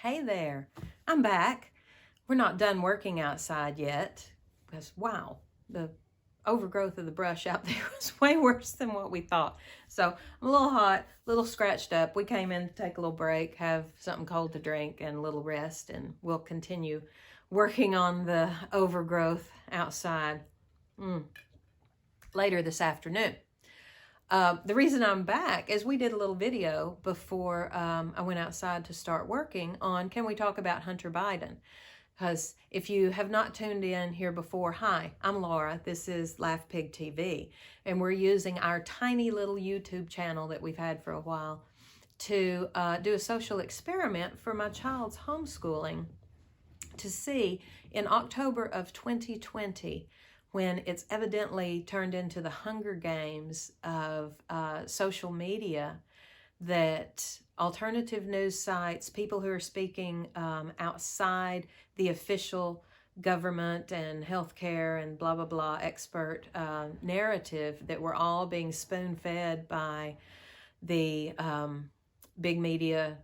Hey there, I'm back. We're not done working outside yet because wow, the overgrowth of the brush out there was way worse than what we thought. So I'm a little hot, a little scratched up. We came in to take a little break, have something cold to drink and a little rest, and we'll continue working on the overgrowth outside later this afternoon. The reason I'm back is we did a little video before I went outside to start working on can we talk about Hunter Biden? Because if you have not tuned in here before, hi, I'm Laura. This is Laugh Pig TV, and we're using our tiny little YouTube channel that we've had for a while to do a social experiment for my child's homeschooling to see in October of 2020, when it's evidently turned into the Hunger Games of social media, that alternative news sites, people who are speaking outside the official government and healthcare and blah, blah, blah expert narrative, that we're all being spoon-fed by the big media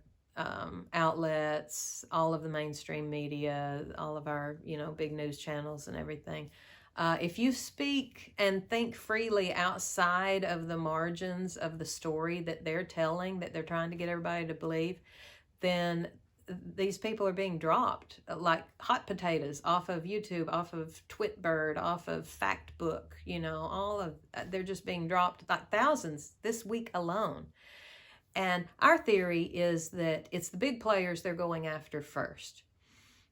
outlets, all of the mainstream media, all of our, big news channels and everything. If you speak and think freely outside of the margins of the story that they're telling, that they're trying to get everybody to believe, then these people are being dropped like hot potatoes off of YouTube, off of Twitbird, off of Factbook, they're just being dropped like thousands this week alone. And our theory is that it's the big players they're going after first,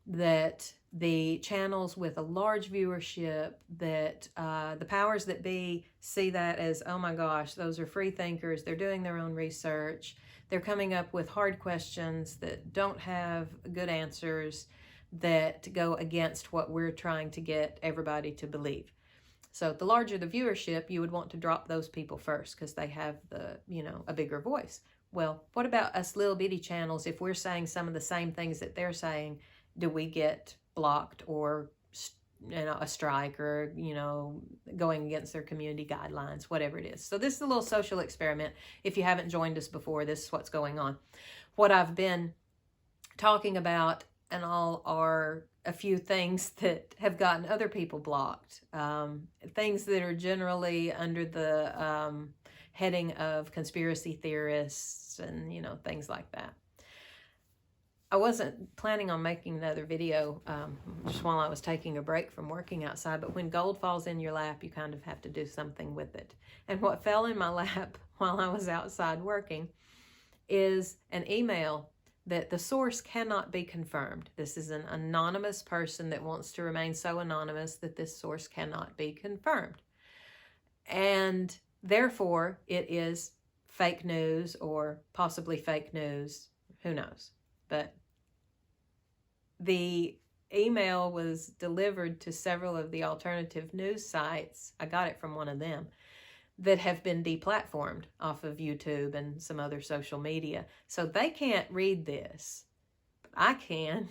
that the channels with a large viewership, that the powers that be see that as, oh my gosh, those are free thinkers, they're doing their own research, they're coming up with hard questions that don't have good answers, that go against what we're trying to get everybody to believe. So the larger the viewership, you would want to drop those people first because they have a bigger voice. Well, what about us little bitty channels? If we're saying some of the same things that they're saying, do we get blocked or a strike or going against their community guidelines, whatever it is? So this is a little social experiment. If you haven't joined us before, this is what's going on. What I've been talking about and all are a few things that have gotten other people blocked, things that are generally under the heading of conspiracy theorists and things like that. I wasn't planning on making another video just while I was taking a break from working outside, but when gold falls in your lap, you kind of have to do something with it. And what fell in my lap while I was outside working is an email that the source cannot be confirmed. This is an anonymous person that wants to remain so anonymous that this source cannot be confirmed. And therefore, it is fake news or possibly fake news, who knows. But the email was delivered to several of the alternative news sites. I got it from one of them that have been deplatformed off of YouTube and some other social media. So they can't read this, but I can.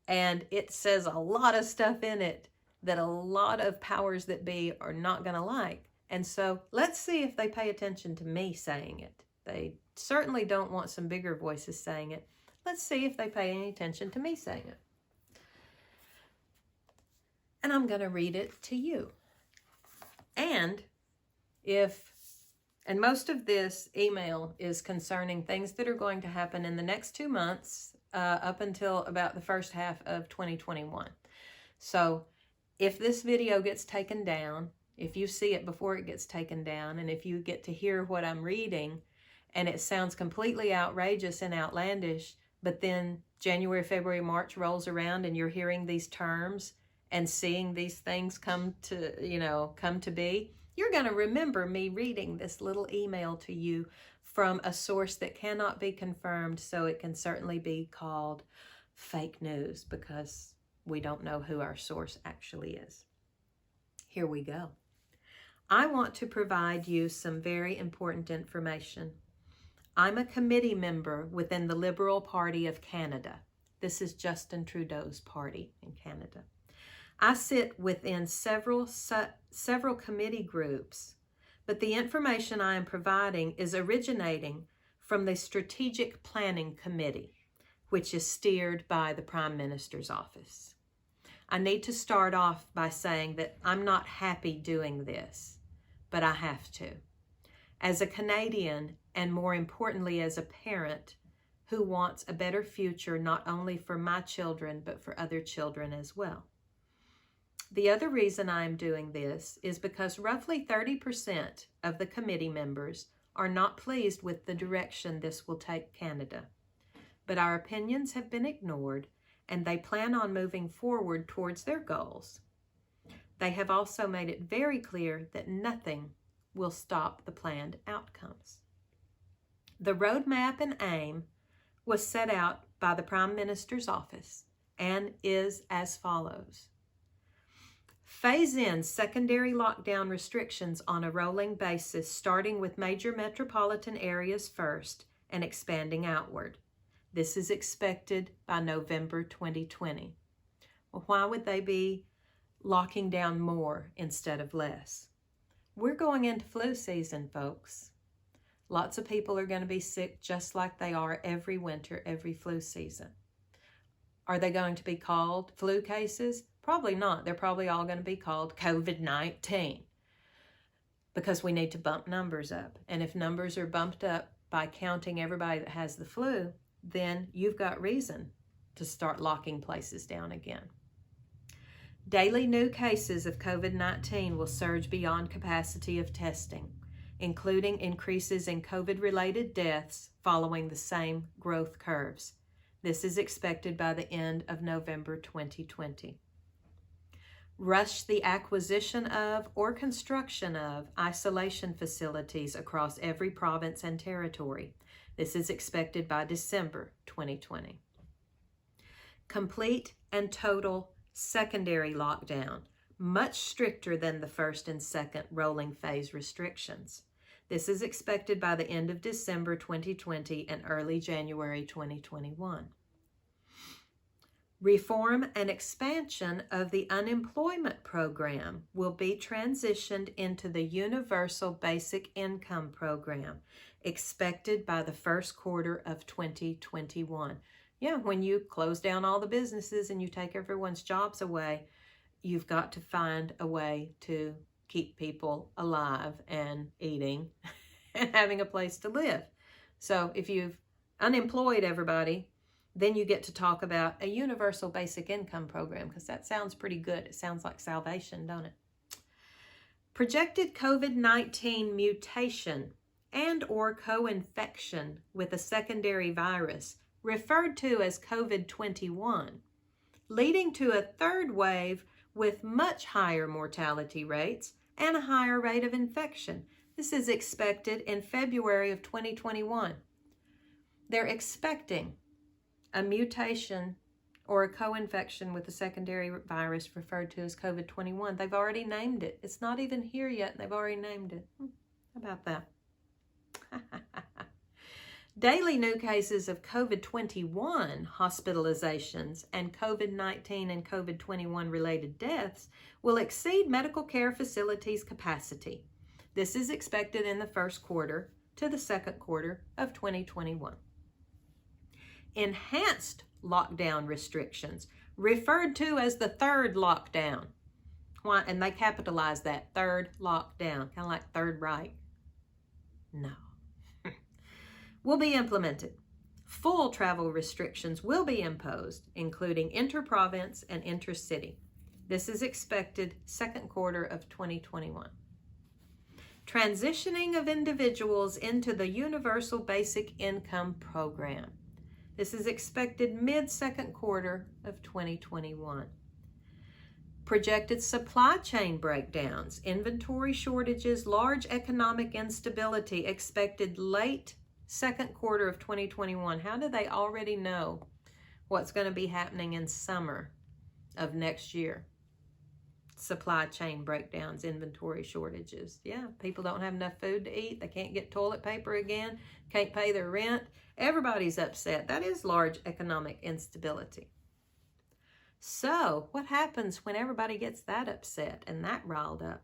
And it says a lot of stuff in it that a lot of powers that be are not going to like. And so let's see if they pay attention to me saying it. They certainly don't want some bigger voices saying it. Let's see if they pay any attention to me saying it. And I'm going to read it to you. And most of this email is concerning things that are going to happen in the next 2 months up until about the first half of 2021. So if this video gets taken down, if you see it before it gets taken down, and if you get to hear what I'm reading and it sounds completely outrageous and outlandish, but then January, February, March rolls around and you're hearing these terms and seeing these things come to be, you're going to remember me reading this little email to you from a source that cannot be confirmed, so it can certainly be called fake news because we don't know who our source actually is. Here we go. I want to provide you some very important information. I'm a committee member within the Liberal Party of Canada. This is Justin Trudeau's party in Canada. I sit within several committee groups, but the information I am providing is originating from the Strategic Planning Committee, which is steered by the Prime Minister's office. I need to start off by saying that I'm not happy doing this, but I have to. As a Canadian, and more importantly as a parent who wants a better future not only for my children, but for other children as well. The other reason I am doing this is because roughly 30% of the committee members are not pleased with the direction this will take Canada. But our opinions have been ignored, and they plan on moving forward towards their goals. They have also made it very clear that nothing will stop the planned outcomes. The roadmap and aim was set out by the Prime Minister's office and is as follows. Phase in secondary lockdown restrictions on a rolling basis, starting with major metropolitan areas first and expanding outward. This is expected by November 2020. Well, why would they be locking down more instead of less? We're going into flu season, folks. Lots of people are going to be sick just like they are every winter, every flu season. Are they going to be called flu cases? Probably not. They're probably all going to be called COVID-19 because we need to bump numbers up. And if numbers are bumped up by counting everybody that has the flu, then you've got reason to start locking places down again. Daily new cases of COVID-19 will surge beyond capacity of testing, including increases in COVID-related deaths following the same growth curves. This is expected by the end of November 2020. Rush the acquisition of or construction of isolation facilities across every province and territory. This is expected by December 2020. Complete and total secondary lockdown, much stricter than the first and second rolling phase restrictions. This is expected by the end of December 2020 and early January 2021. Reform and expansion of the unemployment program will be transitioned into the Universal Basic Income Program, expected by the first quarter of 2021. Yeah, when you close down all the businesses and you take everyone's jobs away, you've got to find a way to keep people alive and eating and having a place to live. So if you've unemployed everybody, then you get to talk about a universal basic income program, because that sounds pretty good. It sounds like salvation, don't it? Projected COVID-19 mutation and or co-infection with a secondary virus, referred to as COVID-21, leading to a third wave with much higher mortality rates and a higher rate of infection. This is expected in February of 2021. They're expecting a mutation or a co-infection with a secondary virus referred to as COVID-21. They've already named it. It's not even here yet, and they've already named it. How about that? Daily new cases of COVID-21 hospitalizations and COVID-19 and COVID-21 related deaths will exceed medical care facilities' capacity. This is expected in the first quarter to the second quarter of 2021. Enhanced lockdown restrictions, referred to as the third lockdown. Why? And they capitalize that, third lockdown, kind of like Third Reich. No. Will be implemented. Full travel restrictions will be imposed, including inter-province and inter-city. This is expected second quarter of 2021. Transitioning of individuals into the Universal Basic Income Program. This is expected mid-second quarter of 2021. Projected supply chain breakdowns, inventory shortages, large economic instability expected late second quarter of 2021. How do they already know what's going to be happening in summer of next year? Supply chain breakdowns, inventory shortages. Yeah, people don't have enough food to eat. They can't get toilet paper again, can't pay their rent. Everybody's upset. That is large economic instability. So what happens when everybody gets that upset and that riled up?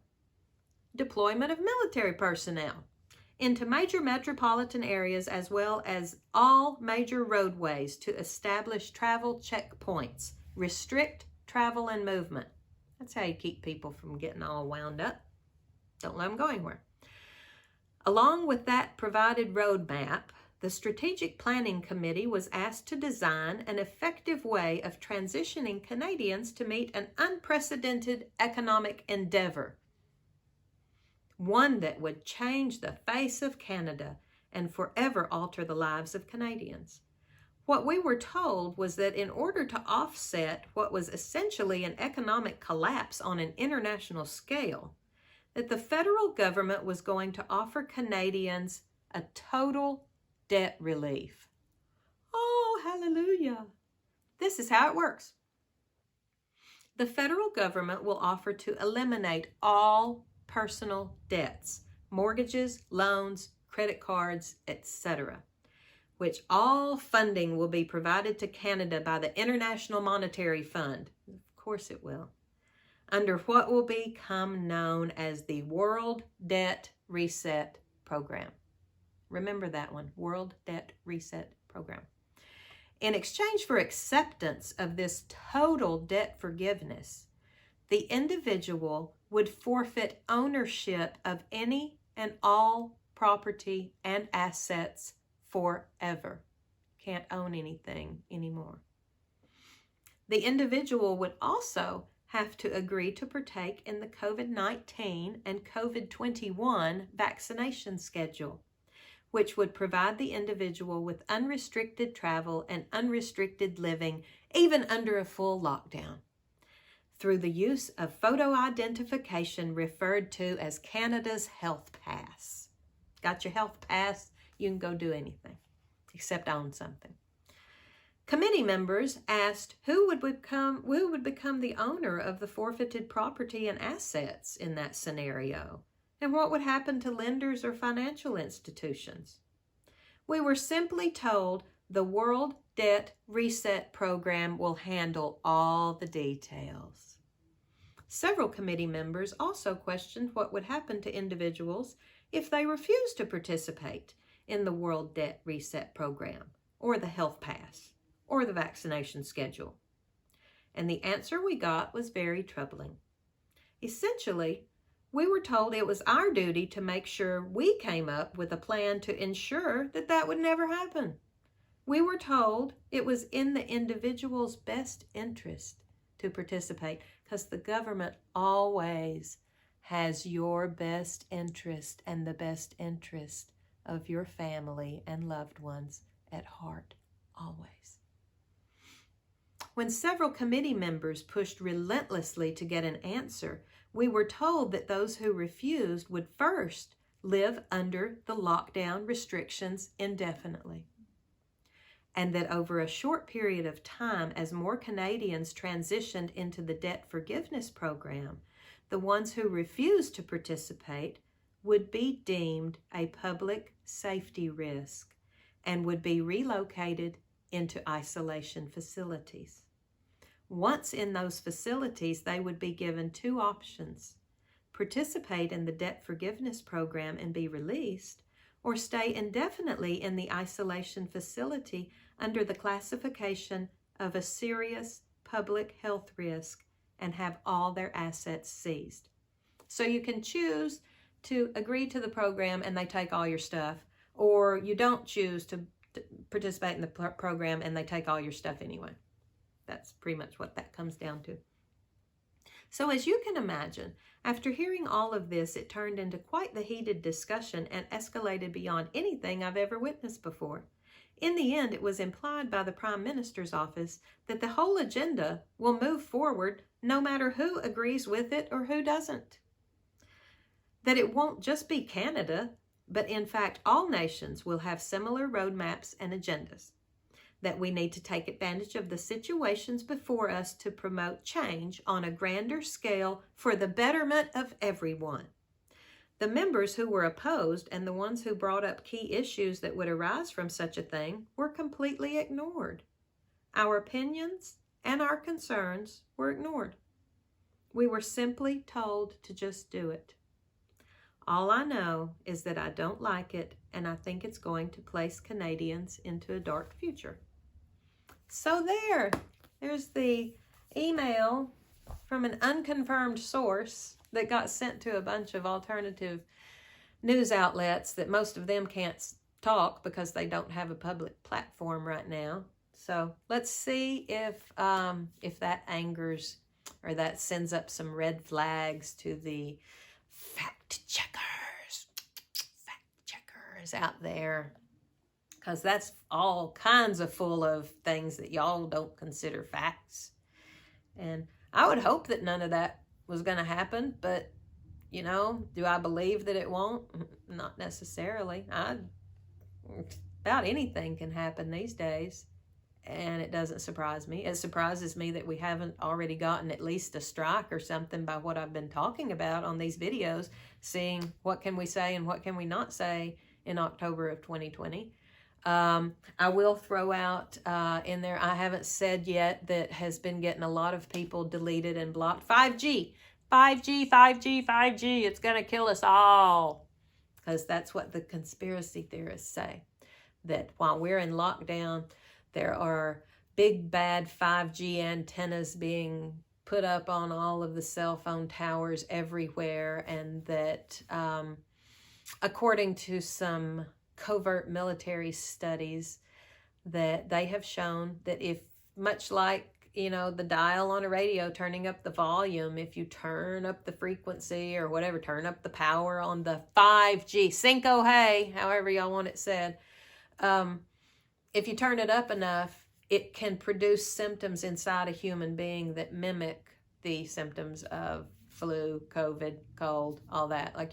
Deployment of military personnel. into major metropolitan areas as well as all major roadways to establish travel checkpoints, restrict travel and movement. That's how you keep people from getting all wound up. Don't let them go anywhere. Along with that provided roadmap, the Strategic Planning Committee was asked to design an effective way of transitioning Canadians to meet an unprecedented economic endeavor, one that would change the face of Canada and forever alter the lives of Canadians. What we were told was that in order to offset what was essentially an economic collapse on an international scale, that the federal government was going to offer Canadians a total debt relief. Oh, hallelujah. This is how it works. The federal government will offer to eliminate all personal debts, mortgages, loans, credit cards, etc., which all funding will be provided to Canada by the International Monetary Fund. Of course it will. Under what will become known as the World Debt Reset Program. Remember that one, World Debt Reset Program. In exchange for acceptance of this total debt forgiveness, the individual would forfeit ownership of any and all property and assets forever. Can't own anything anymore. The individual would also have to agree to partake in the COVID-19 and COVID-21 vaccination schedule, which would provide the individual with unrestricted travel and unrestricted living, even under a full lockdown, through the use of photo identification referred to as Canada's Health Pass. Got your Health Pass? You can go do anything except own something. Committee members asked who would become the owner of the forfeited property and assets in that scenario, and what would happen to lenders or financial institutions. We were simply told the World Debt Reset Program will handle all the details. Several committee members also questioned what would happen to individuals if they refused to participate in the World Debt Reset Program, or the Health Pass, or the vaccination schedule. And the answer we got was very troubling. Essentially, we were told it was our duty to make sure we came up with a plan to ensure that that would never happen. We were told it was in the individual's best interest to participate because the government always has your best interest and the best interest of your family and loved ones at heart, always. When several committee members pushed relentlessly to get an answer, we were told that those who refused would first live under the lockdown restrictions indefinitely, and that over a short period of time, as more Canadians transitioned into the debt forgiveness program, the ones who refused to participate would be deemed a public safety risk and would be relocated into isolation facilities. Once in those facilities, they would be given two options: participate in the debt forgiveness program and be released, or stay indefinitely in the isolation facility under the classification of a serious public health risk and have all their assets seized. So you can choose to agree to the program and they take all your stuff, or you don't choose to participate in the program and they take all your stuff anyway. That's pretty much what that comes down to. So as you can imagine, after hearing all of this, it turned into quite the heated discussion and escalated beyond anything I've ever witnessed before. In the end, it was implied by the Prime Minister's office that the whole agenda will move forward no matter who agrees with it or who doesn't. That it won't just be Canada, but in fact all nations will have similar roadmaps and agendas. That we need to take advantage of the situations before us to promote change on a grander scale for the betterment of everyone. The members who were opposed and the ones who brought up key issues that would arise from such a thing were completely ignored. Our opinions and our concerns were ignored. We were simply told to just do it. All I know is that I don't like it, and I think it's going to place Canadians into a dark future. So there's the email from an unconfirmed source that got sent to a bunch of alternative news outlets that most of them can't talk because they don't have a public platform right now. So let's see if that angers or that sends up some red flags to the fact checkers out there, because that's all kinds of full of things that y'all don't consider facts. And I would hope that none of that was going to happen, but you know, do I believe that it won't? Not necessarily. About anything can happen these days, and it doesn't surprise me. It surprises me that we haven't already gotten at least a strike or something by what I've been talking about on these videos, seeing what can we say and what can we not say in October of 2020. I will throw out in there, I haven't said yet, that has been getting a lot of people deleted and blocked. 5G, it's going to kill us all. Because that's what the conspiracy theorists say. That while we're in lockdown, there are big bad 5G antennas being put up on all of the cell phone towers everywhere. And that according to some covert military studies, that they have shown that if, much like, you know, the dial on a radio, turning up the volume, if you turn up the frequency or whatever, turn up the power on the 5G, Cinco Hey, however y'all want it said, if you turn it up enough, it can produce symptoms inside a human being that mimic the symptoms of flu, COVID, cold, all that. Like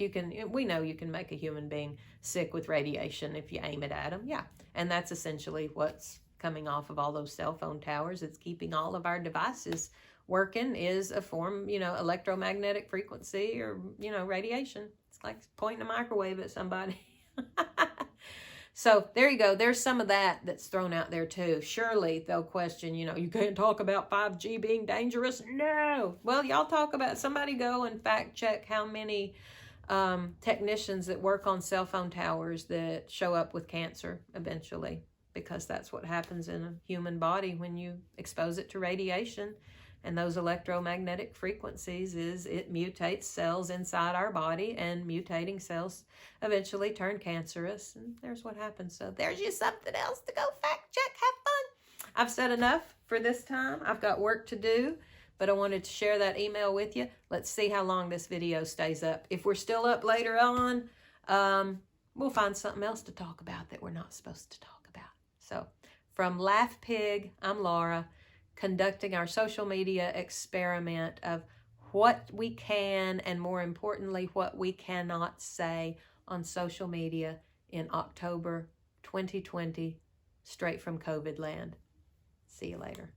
we know you can make a human being sick with radiation if you aim it at them. Yeah. And that's essentially what's coming off of all those cell phone towers. It's keeping all of our devices working, is a form, you know, electromagnetic frequency or, you know, radiation. It's like pointing a microwave at somebody. So there you go. There's some of that that's thrown out there too. Surely they'll question, you know, you can't talk about 5G being dangerous. No. Well, y'all talk about, somebody go and fact check how many technicians that work on cell phone towers that show up with cancer eventually, because that's what happens in a human body when you expose it to radiation. And those electromagnetic frequencies is it mutates cells inside our body, and mutating cells eventually turn cancerous. And there's what happens. So there's you something else to go fact check. Have fun. I've said enough for this time. I've got work to do, but I wanted to share that email with you. Let's see how long this video stays up. If we're still up later on, we'll find something else to talk about that we're not supposed to talk about. So from Laugh Pig, I'm Laura, conducting our social media experiment of what we can, and more importantly, what we cannot say on social media in October 2020, straight from COVID land. See you later.